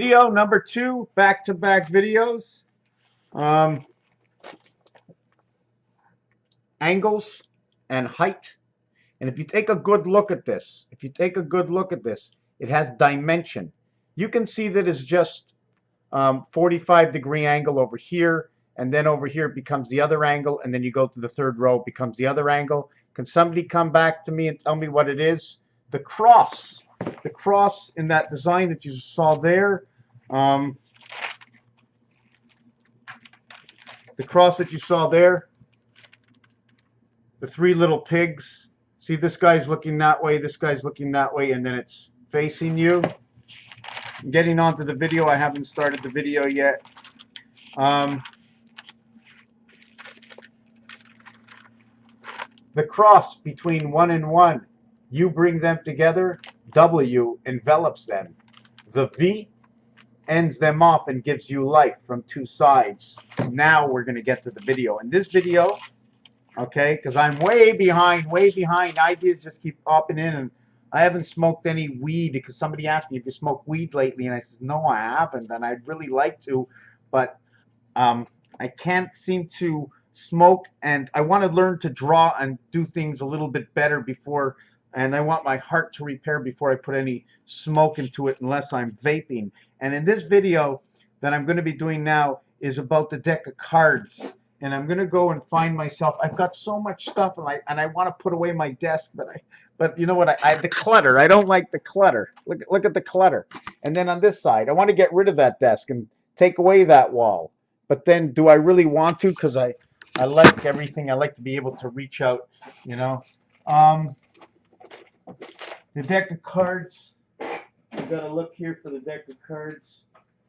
Video number 2, back-to-back videos. Angles and height. And if you take a good look at this, it has dimension. You can see that it's just 45-degree angle over here, and then over here it becomes the other angle, and then you go to the third row, it becomes the other angle. Can somebody come back to me and tell me what it is? The cross in that design that you saw there, the cross that you saw there, the three little pigs. See, this guy's looking that way, this guy's looking that way, and then it's facing you. I'm getting onto the video. I haven't started the video yet. The cross between 1 and 1, you bring them together, W envelops them. The V ends them off and gives you life from two sides. Now we're going to get to the video. In this video, okay, because I'm way behind. Ideas just keep popping in, and I haven't smoked any weed because somebody asked me if you smoked weed lately, and I said, no, I haven't, and I'd really like to, but I can't seem to smoke, and I want to learn to draw and do things a little bit better before, and I want my heart to repair before I put any smoke into it unless I'm vaping. And in this video that I'm going to be doing now is about the deck of cards. And I'm gonna go and find myself. I've got so much stuff, and I want to put away my desk, but you know what? I the clutter. I don't like the clutter. Look at the clutter. And then on this side, I want to get rid of that desk and take away that wall. But then, do I really want to? Because I like everything. I like to be able to reach out. You know, the deck of cards. You gotta look here for the deck of cards.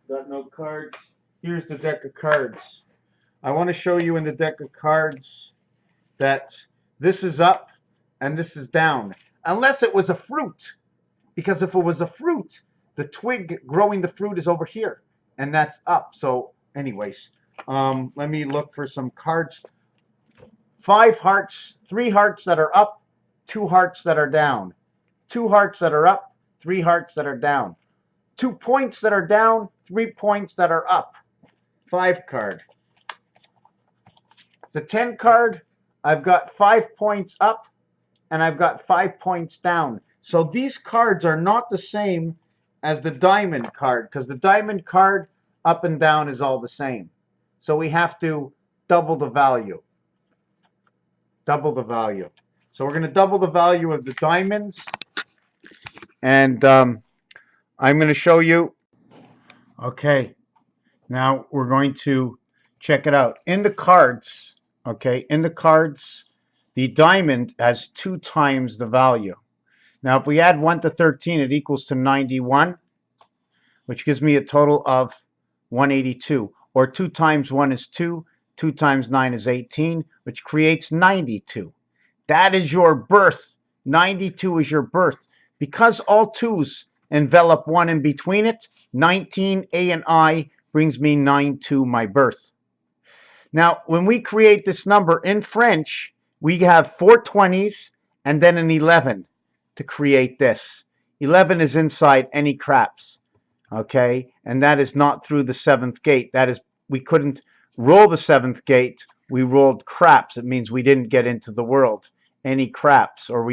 Got no cards. Here's the deck of cards. I want to show you in the deck of cards that this is up and this is down. Unless it was a fruit. Because if it was a fruit, the twig growing the fruit is over here. And that's up. So anyways, let me look for some cards. 5 hearts, 3 hearts that are up, 2 hearts that are down. 2 hearts that are up, 3 hearts that are down. 2 points that are down, 3 points that are up. 5 card. The 10 card, I've got 5 points up and I've got 5 points down. So these cards are not the same as the diamond card, because the diamond card up and down is all the same. So we have to double the value. Double the value. So we're going to double the value of the diamonds. And I'm going to show you. Okay. Now we're going to check it out. In the cards, okay, in the cards, the diamond has 2 times the value. Now, if we add 1 to 13, it equals to 91, which gives me a total of 182. Or 2 times 1 is 2, 2 times 9 is 18, which creates 92. That is your birth. 92 is your birth. Because all 2's envelop 1 in between it, 19, A and I, brings me 92, my birth. Now, when we create this number in French, we have 4 20s and then an 11 to create this. 11 is inside any craps, okay? And that is not through the 7th gate. That is, we couldn't roll the 7th gate. We rolled craps. It means we didn't get into the world. Any craps, or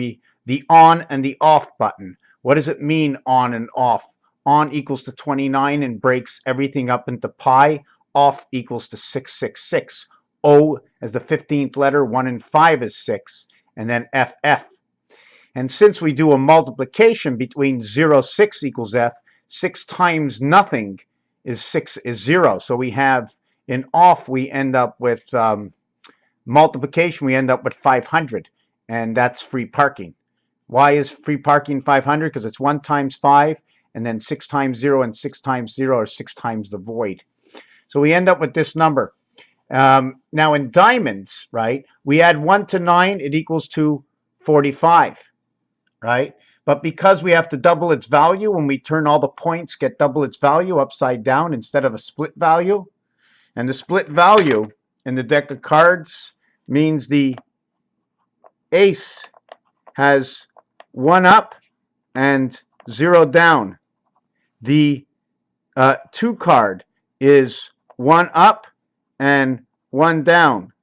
the on and the off button. What does it mean, on and off? On equals to 29 and breaks everything up into pi. Off equals to 666. O as the 15th letter, 1 and 5 is 6, and then FF. And since we do a multiplication between 0, 6 equals F, 6 times nothing is 0. So we have, in off, we end up with multiplication, we end up with 500, and that's free parking. Why is free parking 500? Because it's 1 times 5, and then 6 times 0, and 6 times 0 are 6 times the void. So we end up with this number. Now in diamonds, right, we add 1 to 9, it equals to 45, right? But because we have to double its value, when we turn all the points, get double its value upside down instead of a split value. And the split value in the deck of cards means the ace has 1 up and 0 down. The 2 card is 1 up and 1 down.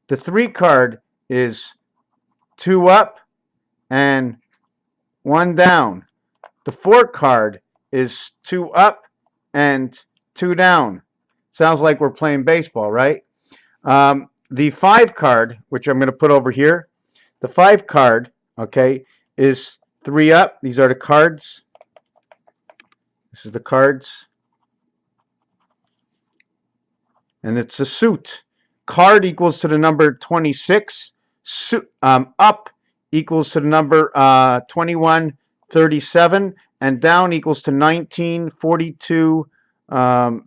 The 3 card is 2 up and 1 down. The 4 card is 2 up and 2 down. Sounds like we're playing baseball, right? The 5 card, which I'm going to put over here, the 5 card, okay, is 3 up. These are the cards. This is the cards. And it's a suit. Card equals to the number 26. Up equals to the number 2137. And down equals to 19, 42,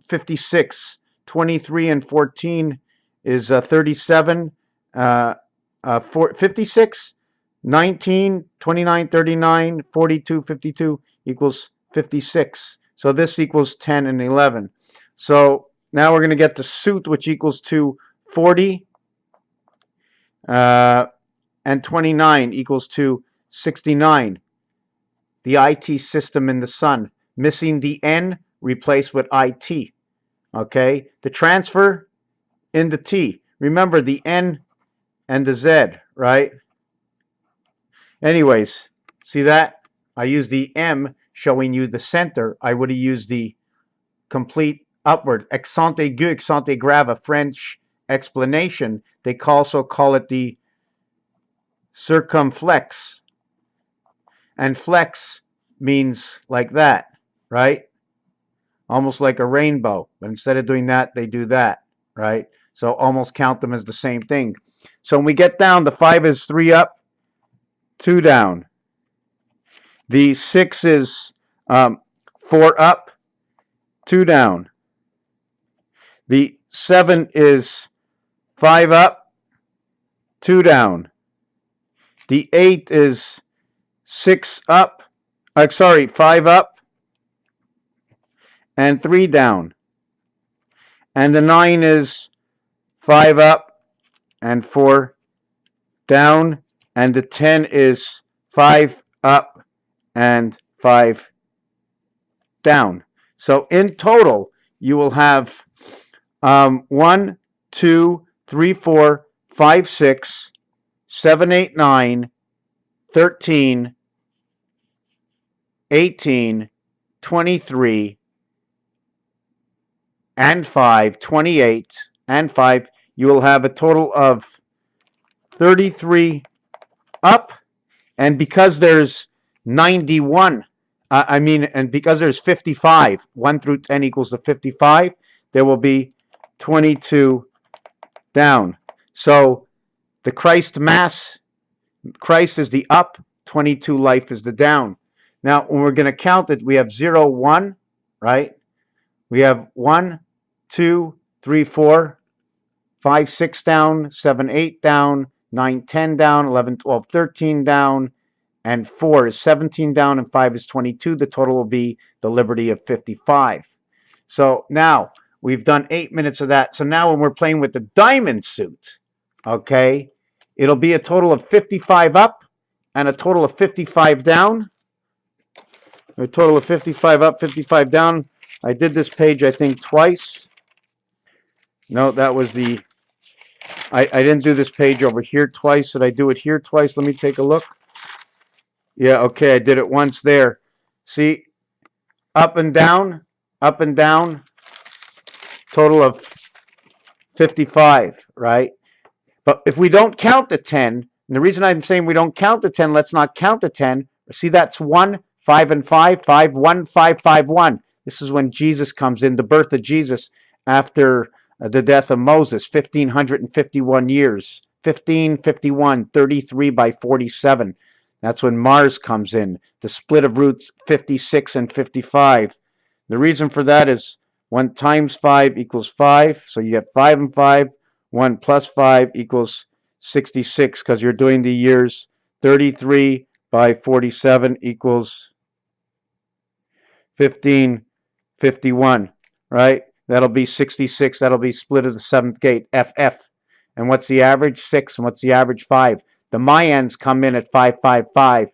56. 23 and 14 is 37. 56. 19, 29, 39, 42, 52 equals 56. So this equals 10 and 11. So now we're going to get the suit, which equals to 40 and 29 equals to 69. The IT system in the sun. Missing the N, replaced with IT. Okay? The transfer in the T. Remember the N and the Z, right? Anyways, see that? I use the M showing you the center. I would have used the complete upward. Accent aigu, accent grave, a French explanation. They also call it the circumflex. And flex means like that, right? Almost like a rainbow. But instead of doing that, they do that, right? So almost count them as the same thing. So when we get down, the 5 is 3 up, 2 down. The 6 is 4 up, 2 down. The 7 is 5 up, 2 down. The 8 is 5 up, and 3 down. And the 9 is 5 up and 4 down. And the 10 is 5 up and 5 down. So in total, you will have 1, 2, 3, 4, 5, 6, 7, 8, 9, 13, 18, 23, and 5, 28, and 5. You will have a total of 33 up, and because there's 91, and because there's 55, 1 through 10 equals to 55, there will be 22 down. So the Christ Mass, Christ is the up, 22 life is the down. Now, when we're going to count it, we have 0, 1, right? We have 1, 2, 3, 4, 5, 6 down, 7, 8 down, 9, 10 down, 11, 12, 13 down, and 4 is 17 down, and 5 is 22. The total will be the liberty of 55. So now we've done 8 minutes of that. So now when we're playing with the diamond suit, okay, it'll be a total of 55 up and a total of 55 down. A total of 55 up, 55 down. I did this page, I think, twice. No, that was the... I didn't do this page over here twice. Did I do it here twice? Let me take a look. Yeah, okay, I did it once there. See, up and down, total of 55, right? But if we don't count the 10, and the reason I'm saying we don't count the 10, let's not count the 10. See, that's 1, 5, and 5, 5, 1, 5, 5, 1. This is when Jesus comes in, the birth of Jesus after the death of Moses, 1,551 years. 1551, 33 by 47. That's when Mars comes in. The split of roots 56 and 55. The reason for that is 1 times 5 equals 5. So you get 5 and 5. 1 plus 5 equals 66 because you're doing the years. 33 by 47 equals 1551, right? That'll be 66. That'll be split of the 7th gate, FF. And what's the average? 6. And what's the average? 5. The Mayans come in at 555.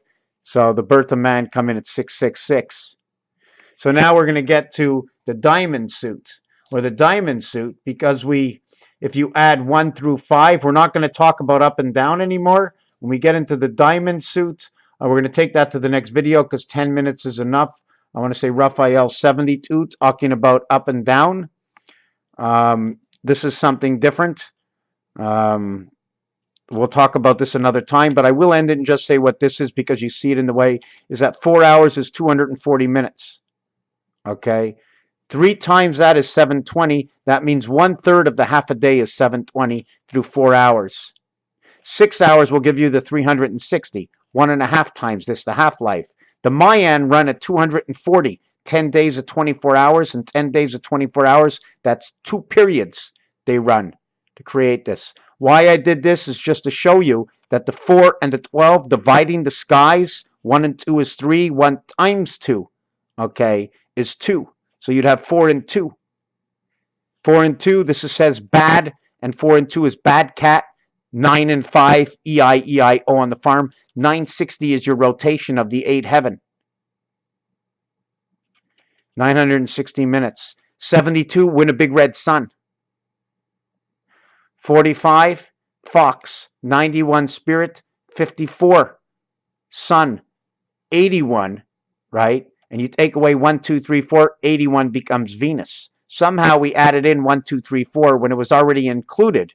So the birth of man come in at 666. So now we're going to get to the diamond suit, or the diamond suit, because if you add 1 through 5, we're not going to talk about up and down anymore. When we get into the diamond suit, we're going to take that to the next video because 10 minutes is enough. I want to say Raphael 72, talking about up and down. This is something different. We'll talk about this another time, but I will end it and just say what this is because you see it in the way, is that 4 hours is 240 minutes. Okay? 3 times that is 720. That means 1/3 of the half a day is 720 through 4 hours. 6 hours will give you the 360. 1.5 times this, the half-life. The Mayan run at 240. 10 days of 24 hours and 10 days of 24 hours. That's 2 periods they run to create this. Why I did this is just to show you that the 4 and the 12, dividing the skies, 1 and 2 is 3, 1 times 2, okay, is 2. So you'd have 4 and 2. 4 and 2, this says bad, and 4 and 2 is bad cat. 9 and 5, E-I-E-I-O on the farm. 960 is your rotation of the 8 heaven. 960 minutes. 72, win a big red sun. 45, fox. 91, spirit. 54, sun. 81, right? And you take away 1, 2, 3, 4, 81 becomes Venus. Somehow we added in 1, 2, 3, 4 when it was already included,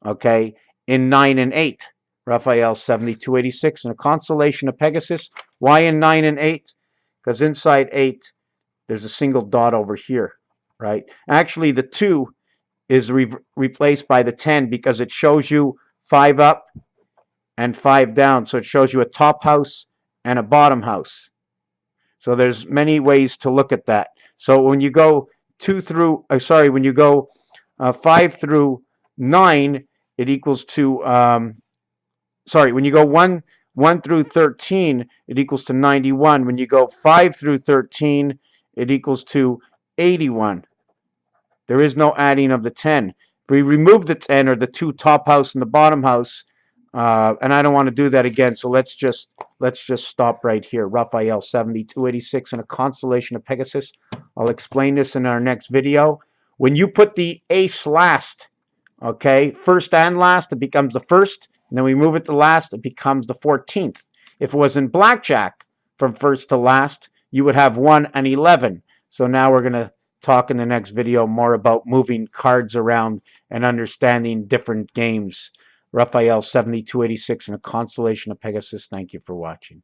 okay, in 9 and 8. Raphael 7286 and a constellation of Pegasus. Why in 9 and 8? Because inside 8, there's a single dot over here, right? Actually, the 2 is replaced by the 10 because it shows you 5 up and 5 down. So it shows you a top house and a bottom house. So there's many ways to look at that. So when you go 5 through 9, it equals to, when you go 1 through 13, it equals to 91. When you go 5 through 13, it equals to 81. There is no adding of the 10. If we remove the 10, or the 2 top house and the bottom house, and I don't want to do that again, so let's just stop right here. Raphael 7286 and a constellation of Pegasus. I'll explain this in our next video. When you put the ace last, okay, first and last, it becomes the first, and then we move it to last, it becomes the 14th. If it was in blackjack from first to last, you would have 1 and 11. So now we're going to talk in the next video more about moving cards around and understanding different games. Raphael 7286 and a constellation of Pegasus. Thank you for watching.